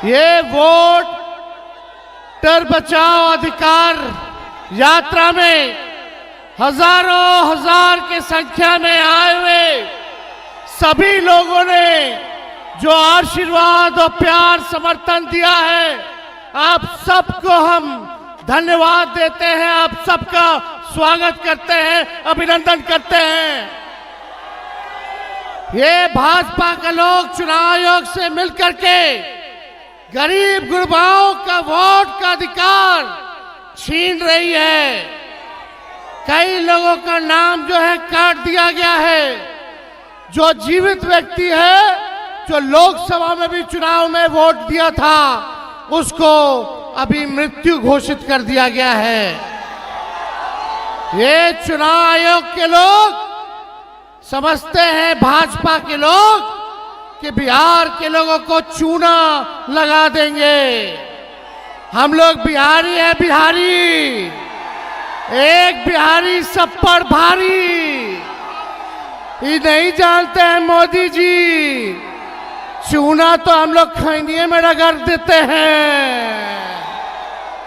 ये वोटर बचाओ अधिकार यात्रा में हजारों हजार की संख्या में आए हुए सभी लोगों ने जो आशीर्वाद और प्यार समर्थन दिया है, आप सबको हम धन्यवाद देते हैं, आप सबका स्वागत करते हैं, अभिनंदन करते हैं। ये भाजपा के लोग चुनाव आयोग से मिलकर के गरीब गुरबाओं का वोट का अधिकार छीन रही है। कई लोगों का नाम जो है काट दिया गया है। जो जीवित व्यक्ति है, जो लोकसभा में भी चुनाव में वोट दिया था, उसको अभी मृत्यु घोषित कर दिया गया है। ये चुनाव आयोग के लोग समझते हैं, भाजपा के लोग, कि बिहार के लोगों को चूना लगा देंगे। हम लोग बिहारी हैं, बिहारी, एक बिहारी सब पर भारी। ये नहीं जानते हैं मोदी जी, चूना तो हम लोग खैनिये में रगड़ देते हैं।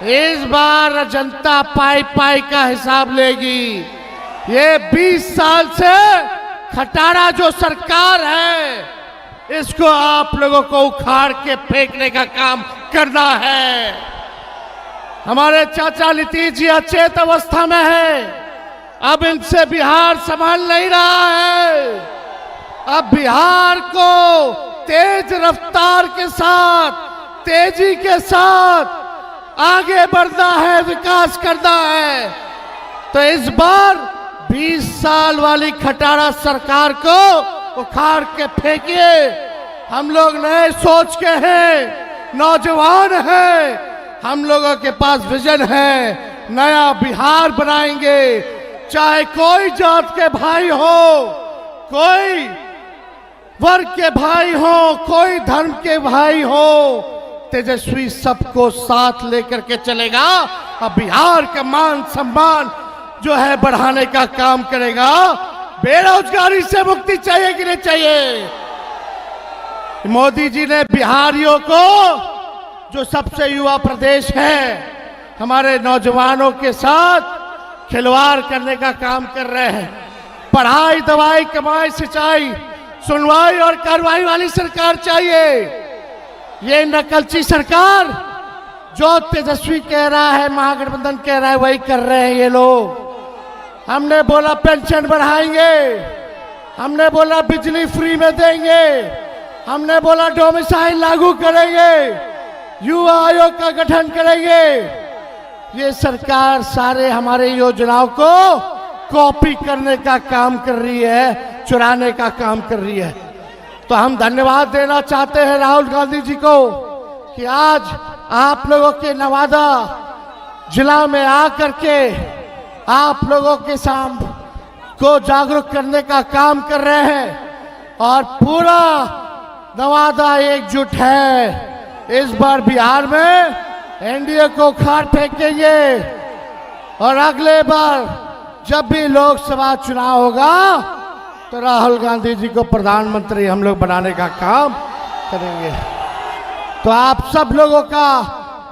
इस बार जनता पाई पाई का हिसाब लेगी। ये 20 साल से खटारा जो सरकार है, इसको आप लोगों को उखाड़ के फेंकने का काम करना है। हमारे चाचा नीतीश जी अचेत अवस्था में है, अब इनसे बिहार संभाल नहीं रहा है। अब बिहार को तेज रफ्तार के साथ, तेजी के साथ आगे बढ़ना है, विकास करना है। तो इस बार 20 साल वाली खटारा सरकार को उखाड़ के फेंकिए। हम लोग नए सोच के हैं, नौजवान हैं, हम लोगों के पास विजन है, नया बिहार बनाएंगे। चाहे कोई जात के भाई हो, कोई वर्ग के भाई हो, कोई धर्म के भाई हो, तेजस्वी सबको साथ लेकर के चलेगा। अब बिहार का मान सम्मान जो है बढ़ाने का काम करेगा। बेरोजगारी से मुक्ति चाहिए कि नहीं चाहिए? मोदी जी ने बिहारियों को, जो सबसे युवा प्रदेश है, हमारे नौजवानों के साथ खिलवाड़ करने का काम कर रहे हैं। पढ़ाई, दवाई, कमाई, सिंचाई, सुनवाई और कार्रवाई वाली सरकार चाहिए। ये नकलची सरकार, जो तेजस्वी कह रहा है, महागठबंधन कह रहा है, वही कर रहे हैं ये लोग। हमने बोला पेंशन बढ़ाएंगे, हमने बोला बिजली फ्री में देंगे, हमने बोला डोमिसाइल लागू करेंगे, युवा आयोग का गठन करेंगे। ये सरकार सारे हमारे योजनाओं को कॉपी करने का काम कर रही है, चुराने का काम कर रही है। तो हम धन्यवाद देना चाहते हैं राहुल गांधी जी को कि आज आप लोगों के नवादा जिला में आकर के आप लोगों के सामने को जागरूक करने का काम कर रहे हैं और पूरा नवादा एकजुट है। इस बार बिहार में एनडीए को उखाड़ फेंकेंगे और अगले बार जब भी लोकसभा चुनाव होगा तो राहुल गांधी जी को प्रधानमंत्री हम लोग बनाने का काम करेंगे। तो आप सब लोगों का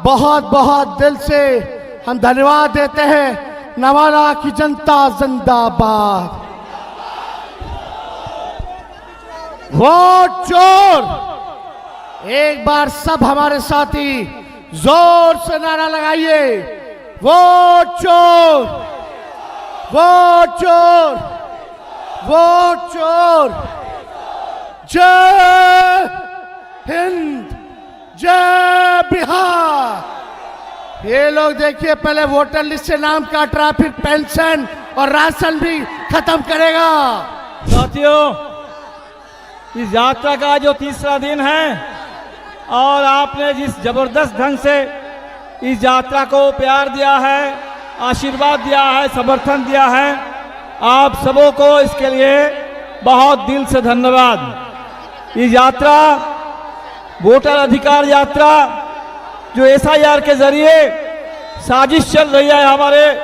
बहुत बहुत दिल से हम धन्यवाद देते हैं। नवादा की जनता जिंदाबाद। वोट चोर। एक बार सब हमारे साथी जोर से नारा लगाइए, वोट चोर, वोट चोर, वोट चोर। जय हिंद, जय बिहार। ये लोग देखिए, पहले वोटर लिस्ट से नाम काट रहा, फिर पेंशन और राशन भी खत्म करेगा। साथियों, इस यात्रा का जो तीसरा दिन है और आपने जिस जबरदस्त ढंग से इस यात्रा को प्यार दिया है, आशीर्वाद दिया है, समर्थन दिया है, आप सबों को इसके लिए बहुत दिल से धन्यवाद। इस यात्रा, वोटर अधिकार यात्रा, जो एसआईआर के जरिए साजिश चल रही है हमारे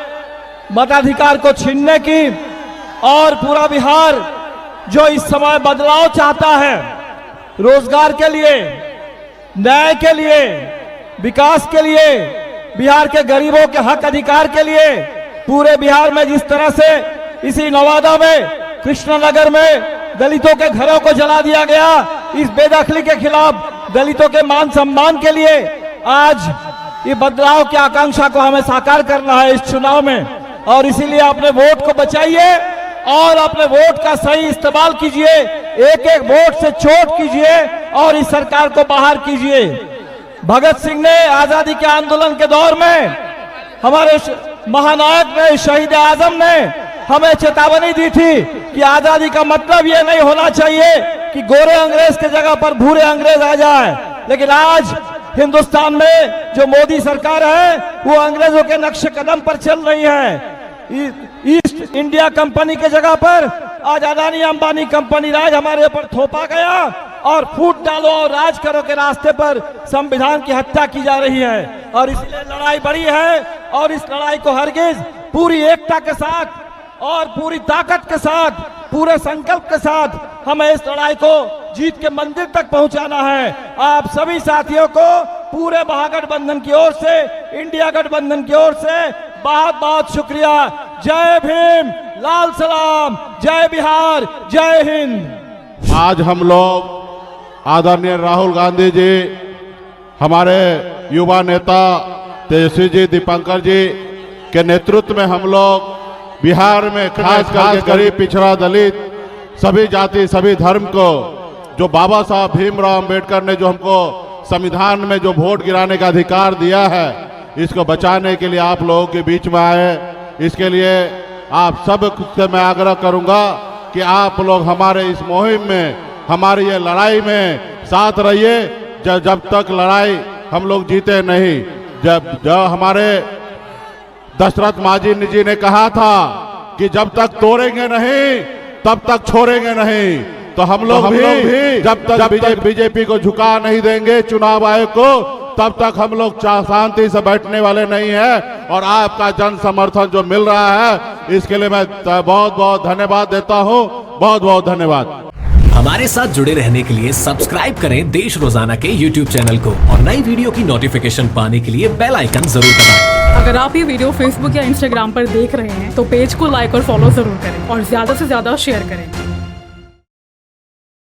मताधिकार को छीनने की, और पूरा बिहार जो इस समय बदलाव चाहता है रोजगार के लिए, न्याय के लिए, विकास के लिए, बिहार के गरीबों के हक अधिकार के लिए पूरे बिहार में जिस तरह से इसी नवादा में, कृष्णनगर में दलितों के घरों को जला दिया गया, इस बेदखली के खिलाफ दलितों के मान सम्मान के लिए आज ये बदलाव की आकांक्षा को हमें साकार करना है इस चुनाव में। और इसीलिए अपने वोट को बचाइए और अपने वोट का सही इस्तेमाल कीजिए, एक एक वोट से चोट कीजिए और इस सरकार को बाहर कीजिए। भगत सिंह ने आजादी के आंदोलन के दौर में, हमारे महानायक ने, शहीद आजम ने हमें चेतावनी दी थी कि आजादी का मतलब ये नहीं होना चाहिए कि गोरे अंग्रेज के जगह पर भूरे अंग्रेज आ जाए। लेकिन आज हिंदुस्तान में जो मोदी सरकार है वो अंग्रेजों के नक्शे कदम पर चल रही है। ईस्ट इंडिया कंपनी के जगह पर आज अदानी अंबानी कंपनी राज हमारे ऊपर थोपा गया और फूट डालो और राज करो के रास्ते पर संविधान की हत्या की जा रही है। और इसलिए लड़ाई बड़ी है और इस लड़ाई को हरगिज पूरी एकता के साथ और पूरी ताकत के साथ, पूरे संकल्प के साथ हमें इस लड़ाई को जीत के मंदिर तक पहुंचाना है। आप सभी साथियों को पूरे महागठबंधन की ओर से, इंडिया गठबंधन की ओर से बहुत बहुत शुक्रिया। जय भीम, लाल सलाम, जय बिहार, जय हिंद। आज हम लोग आदरणीय राहुल गांधी जी, हमारे युवा नेता तेजस्वी जी, दीपंकर जी के नेतृत्व में हम लोग बिहार में खास करके गरीब, पिछड़ा, दलित, सभी जाति, सभी धर्म को, जो बाबा साहब भीमराव अंबेडकर ने जो हमको संविधान में जो वोट गिराने का अधिकार दिया है, इसको बचाने के लिए आप लोगों के बीच में आए। इसके लिए आप सब से मैं आग्रह करूंगा कि आप लोग हमारे इस मुहिम में, हमारी ये लड़ाई में साथ रहिए। जब तक लड़ाई हम लोग जीते नहीं, जब हमारे दशरथ मांझी जी ने कहा था कि जब तक तोड़ेंगे नहीं तब तक छोड़ेंगे नहीं, तो हम लोग भी जब तक बीजेपी को झुका नहीं देंगे, चुनाव आयोग को, तब तक हम लोग शांति से बैठने वाले नहीं है। और आपका जन समर्थन जो मिल रहा है इसके लिए मैं बहुत बहुत धन्यवाद देता हूं। बहुत बहुत धन्यवाद। हमारे साथ जुड़े रहने के लिए सब्सक्राइब करें देश रोजाना के YouTube चैनल को और नई वीडियो की नोटिफिकेशन पाने के लिए बेल आइकन जरूर दबाएं। अगर आप ये वीडियो Facebook या Instagram पर देख रहे हैं तो पेज को लाइक और फॉलो जरूर करें और ज्यादा से ज्यादा शेयर करें।